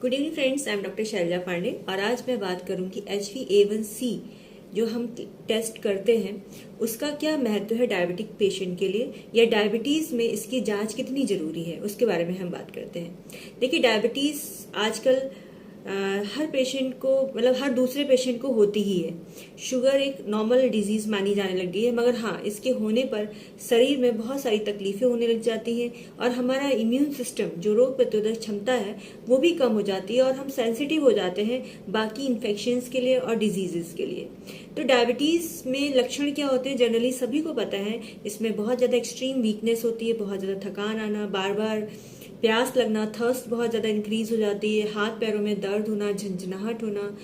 Good evening friends, I am doctor Shailja Pandey और आज मैं बात करूंगी HbA1c जो हम टेस्ट करते हैं उसका क्या महत्व है डायबिटिक पेशेंट के लिए, या डायबिटीज में इसकी जांच कितनी जरूरी है उसके बारे में हम बात करते हैं। देखिए, डायबिटीज आजकल हर पेशेंट को, मतलब हर दूसरे पेशेंट को होती ही है। शुगर एक नॉर्मल डिजीज मानी जाने लग गई है, मगर हाँ, इसके होने पर शरीर में बहुत सारी तकलीफें होने लग जाती हैं और हमारा इम्यून सिस्टम, जो रोग प्रतिरोधक क्षमता है, वो भी कम हो जाती है और हम सेंसिटिव हो जाते हैं बाकी इन्फेक्शंस के लिए और डिजीजेस के लिए। तो डायबिटीज में लक्षण क्या होते हैं जनरली सभी को पता है। इसमें बहुत ज्यादा एक्सट्रीम वीकनेस होती है, बहुत ज्यादा थकान आना, बार बार प्यास लगना, थर्स्ट बहुत ज्यादा इंक्रीज हो जाती है, हाथ पैरों में दर्द होना, झंझनाहट होना,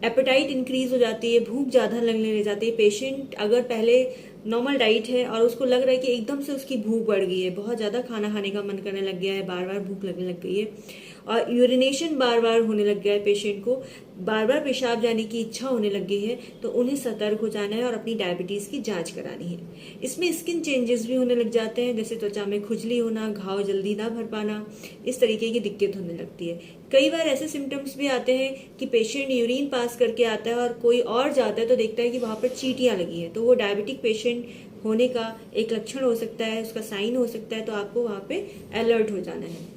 एपेटाइट इंक्रीज हो जाती है, भूख ज्यादा लगने लग जाती है। पेशेंट अगर पहले नॉर्मल डाइट है और उसको लग रहा है कि एकदम से उसकी भूख बढ़ गई है, बहुत ज्यादा खाना खाने का मन करने लग गया है, बार बार भूख लगने लग गई है और यूरिनेशन बार बार होने लग गया है, पेशेंट को बार बार पेशाब जाने की इच्छा होने लग गई है, तो उन्हें सतर्क हो जाना है और अपनी डायबिटीज की जांच करानी है। इसमें स्किन चेंजेस भी होने लग जाते हैं, जैसे त्वचा में खुजली होना, घाव जल्दी ना भर पाना, इस तरीके की दिक्कत होने लगती है। कई बार ऐसे सिम्टम्स भी आते हैं कि पेशेंट यूरिन पास करके आता है और कोई और जाता है तो देखता है कि वहां पर चींटियां लगी है, तो वो डायबिटिक पेशेंट होने का एक लक्षण हो सकता है, उसका साइन हो सकता है, तो आपको वहां पे अलर्ट हो जाना है।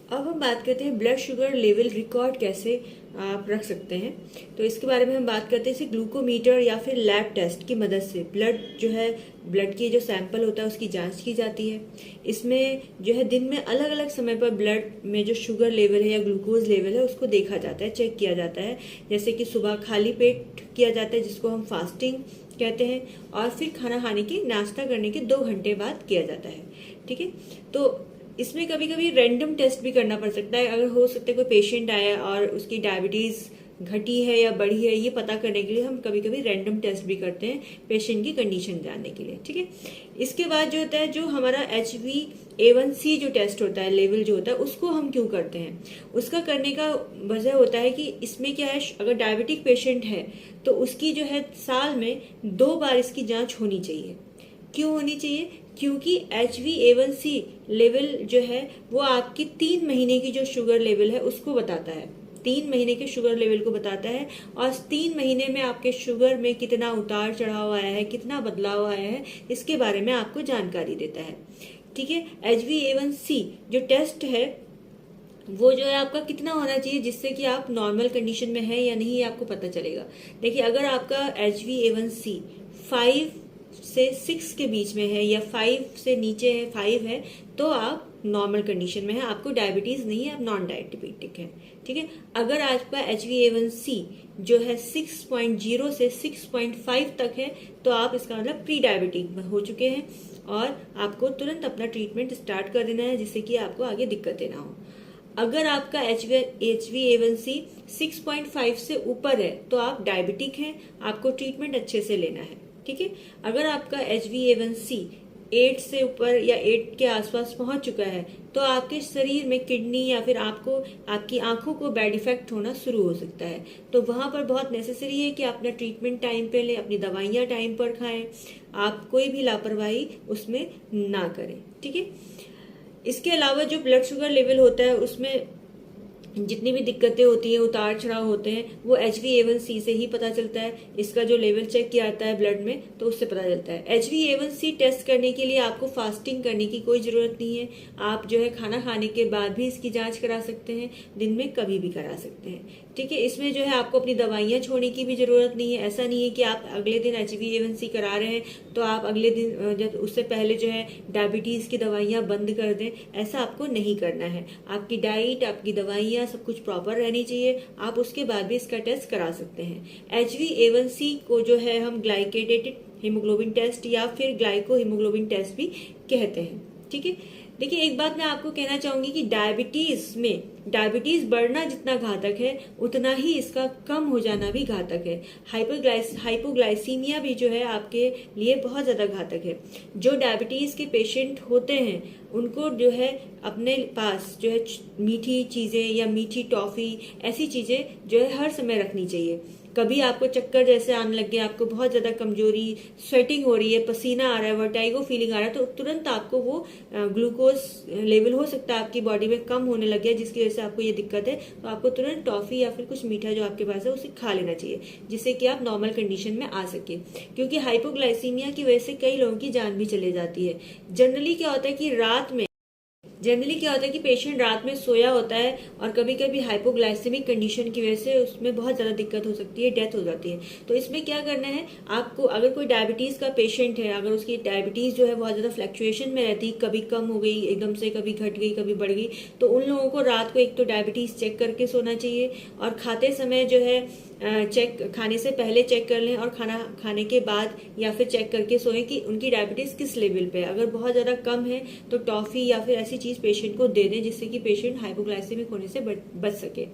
अब हम बात करते हैं ब्लड शुगर लेवल रिकॉर्ड कैसे आप रख सकते हैं। तो इसके बारे में हम बात करते हैं इसे ग्लूकोमीटर या फिर लैब टेस्ट की मदद से ब्लड जो है, ब्लड की जो सैंपल होता है उसकी जांच की जाती है। इसमें जो है दिन में अलग अलग समय पर ब्लड में जो शुगर लेवल है या ग्लूकोज लेवल है उसको देखा जाता है, चेक किया जाता है। जैसे कि सुबह खाली पेट किया जाता है जिसको हम फास्टिंग कहते हैं, और फिर खाना खाने के, नाश्ता करने के 2 घंटे बाद किया जाता है। ठीक है, तो इसमें कभी कभी रैंडम टेस्ट भी करना पड़ सकता है। अगर हो सकता है कोई पेशेंट आया और उसकी डायबिटीज घटी है या बढ़ी है, ये पता करने के लिए हम कभी कभी रैंडम टेस्ट भी करते हैं पेशेंट की कंडीशन जानने के लिए। ठीक है, इसके बाद जो होता है, जो हमारा HbA1c जो टेस्ट होता है, लेवल जो होता है, उसको हम क्यों करते हैं? उसका करने का वजह होता है कि इसमें क्या है, अगर डायबिटिक पेशेंट है तो उसकी जो है साल में 2 बार इसकी जांच होनी चाहिए। क्यों होनी चाहिए? क्योंकि HbA1c लेवल जो है वो आपकी 3 महीने की जो शुगर लेवल है उसको बताता है, 3 महीने के शुगर लेवल को बताता है, और 3 महीने में आपके शुगर में कितना उतार चढ़ाव आया है, कितना बदलाव आया है, इसके बारे में आपको जानकारी देता है। ठीक है, HbA1c जो टेस्ट है वो जो है आपका कितना होना चाहिए जिससे कि आप नॉर्मल कंडीशन में है या नहीं, ये आपको पता चलेगा। देखिए, अगर आपका HbA1c 5 से 6 के बीच में है या 5 से नीचे है, 5 है, तो आप नॉर्मल कंडीशन में है, आपको डायबिटीज नहीं है, आप नॉन डायबिटिक है। ठीक है, अगर आपका HbA1c जो है 6.0 से 6.5 तक है तो आप, इसका मतलब प्री डायबिटिक हो चुके हैं और आपको तुरंत अपना ट्रीटमेंट स्टार्ट कर देना है जिससे कि आपको आगे दिक्कतें ना हो। अगर आपका HbA1c 6.5 से ऊपर है तो आप डायबिटिक हैं, आपको ट्रीटमेंट अच्छे से लेना है। ठीक है, अगर आपका HbA1c 8 से ऊपर या 8 के आसपास पहुंच चुका है तो आपके शरीर में किडनी या फिर आपकी आंखों को बैड इफेक्ट होना शुरू हो सकता है। तो वहां पर बहुत नेसेसरी है कि आप अपना ट्रीटमेंट टाइम पे लें, अपनी दवाइयां टाइम पर खाएं, आप कोई भी लापरवाही उसमें ना करें। ठीक है, इसके अलावा जो ब्लड शुगर लेवल होता है उसमें जितनी भी दिक्कतें होती हैं, उतार चढ़ाव होते हैं, वो HbA1c से ही पता चलता है। इसका जो लेवल चेक किया जाता है ब्लड में तो उससे पता चलता है। HbA1c टेस्ट करने के लिए आपको फास्टिंग करने की कोई जरूरत नहीं है, आप जो है खाना खाने के बाद भी इसकी जांच करा सकते हैं, दिन में कभी भी करा सकते हैं। ठीक है, इसमें जो है आपको अपनी दवाइयां छोड़ने की भी जरूरत नहीं है। ऐसा नहीं है कि आप अगले दिन HbA1c करा रहे हैं तो आप अगले दिन, जब उससे पहले जो है डायबिटीज की दवाइयां बंद कर दें, ऐसा आपको नहीं करना है। आपकी डाइट, आपकी दवाइयां सब कुछ प्रॉपर रहनी चाहिए, आप उसके बाद भी इसका टेस्ट करा सकते हैं। HbA1c को जो है हम ग्लाइकेटेड हीमोग्लोबिन टेस्ट या फिर ग्लाइको हीमोग्लोबिन टेस्ट भी कहते हैं। ठीक है, देखिए, एक बात मैं आपको कहना चाहूंगी कि डायबिटीज बढ़ना जितना घातक है उतना ही इसका कम हो जाना भी घातक है। हाइपोग्लाइसीमिया भी जो है आपके लिए बहुत ज्यादा घातक है। जो डायबिटीज के पेशेंट होते हैं उनको जो है अपने पास जो है मीठी चीजें या मीठी टॉफी, ऐसी चीजें जो है हर समय रखनी चाहिए। कभी आपको चक्कर जैसे आने लग गया, आपको बहुत ज्यादा कमजोरी, स्वेटिंग हो रही है, पसीना आ रहा है, वर्टाइगो फीलिंग आ रहा है, तो तुरंत आपको वो ग्लूकोज लेवल हो सकता है आपकी बॉडी में कम होने लग गया, जिसकी वजह से आपको ये दिक्कत है। तो आपको तुरंत टॉफी या फिर कुछ मीठा जो आपके पास है उसे खा लेना चाहिए, जिससे कि आप नॉर्मल कंडीशन में आ सके। क्योंकि हाइपोग्लाइसीमिया की वजह से कई लोगों की जान भी चले जाती है। जनरली क्या होता है कि पेशेंट रात में सोया होता है और कभी कभी हाइपोग्लाइसेमिक कंडीशन की वजह से उसमें बहुत ज़्यादा दिक्कत हो सकती है, डेथ हो जाती है। तो इसमें क्या करना है आपको, अगर कोई डायबिटीज़ का पेशेंट है, अगर उसकी डायबिटीज़ जो है बहुत ज़्यादा फ्लक्चुएशन में रहती, कभी कम हो गई एकदम से, कभी घट गई, कभी बढ़ गई, तो उन लोगों को रात को एक तो डायबिटीज़ चेक करके सोना चाहिए, और खाते समय जो है खाने से पहले चेक कर लें, और खाना खाने के बाद या फिर चेक करके सोएं कि उनकी डायबिटीज़ किस लेवल पे है। अगर बहुत ज़्यादा कम है तो टॉफ़ी या फिर ऐसी चीज़ पेशेंट को दे दें, जिससे कि पेशेंट हाइपोग्लाइसेमिक होने से बच सके।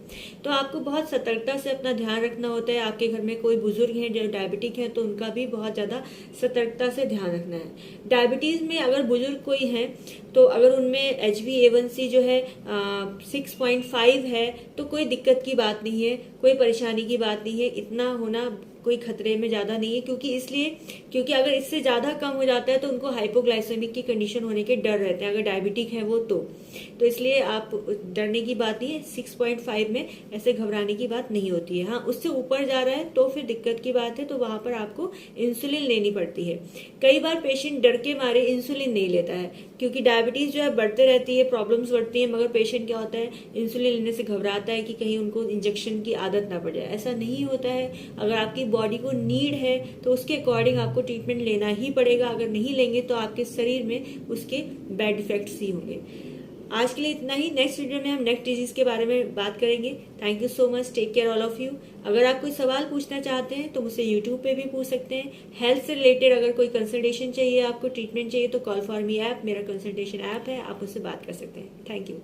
तो आपको बहुत सतर्कता से अपना ध्यान रखना होता है। आपके घर में कोई बुजुर्ग हैं जो डायबिटिक है, तो उनका भी बहुत ज़्यादा सतर्कता से ध्यान रखना है। डायबिटीज़ में अगर बुजुर्ग कोई है, तो अगर उनमें HbA1c जो है 6.5 है, तो कोई दिक्कत की बात नहीं है, कोई परेशानी की बात नहीं है, इतना होना कोई खतरे में ज़्यादा नहीं है। क्योंकि अगर इससे ज़्यादा कम हो जाता है तो उनको हाइपोग्लाइसेमिक की कंडीशन होने के डर रहते हैं, अगर डायबिटिक है वो तो इसलिए आप डरने की बात नहीं है। 6.5 में ऐसे घबराने की बात नहीं होती है। हाँ, उससे ऊपर जा रहा है तो फिर दिक्कत की बात है, तो वहां पर आपको इंसुलिन लेनी पड़ती है। कई बार पेशेंट डर के मारे इंसुलिन नहीं लेता है, क्योंकि डायबिटीज जो है बढ़ते रहती है, प्रॉब्लम्स बढ़ती है, मगर पेशेंट क्या होता है, इंसुलिन लेने से घबराता है कि कहीं उनको इंजेक्शन की आदत ना पड़ जाए। ऐसा नहीं होता है। अगर आपकी बॉडी को नीड है तो उसके अकॉर्डिंग आपको ट्रीटमेंट लेना ही पड़ेगा। अगर नहीं लेंगे तो आपके शरीर में उसके बैड इफेक्ट्स ही होंगे। आज के लिए इतना ही। नेक्स्ट वीडियो में हम नेक्स्ट डिजीज के बारे में बात करेंगे। Thank you so much. Take care all of you. अगर आप कोई सवाल पूछना चाहते हैं तो मुझसे यूट्यूब पे भी पूछ सकते हैं। हेल्थ से रिलेटेड अगर कोई कंसल्टेशन चाहिए, आपको ट्रीटमेंट चाहिए, तो कॉल फॉर मी ऐप मेरा कंसल्टेशन ऐप है, आप उससे बात कर सकते हैं। Thank you.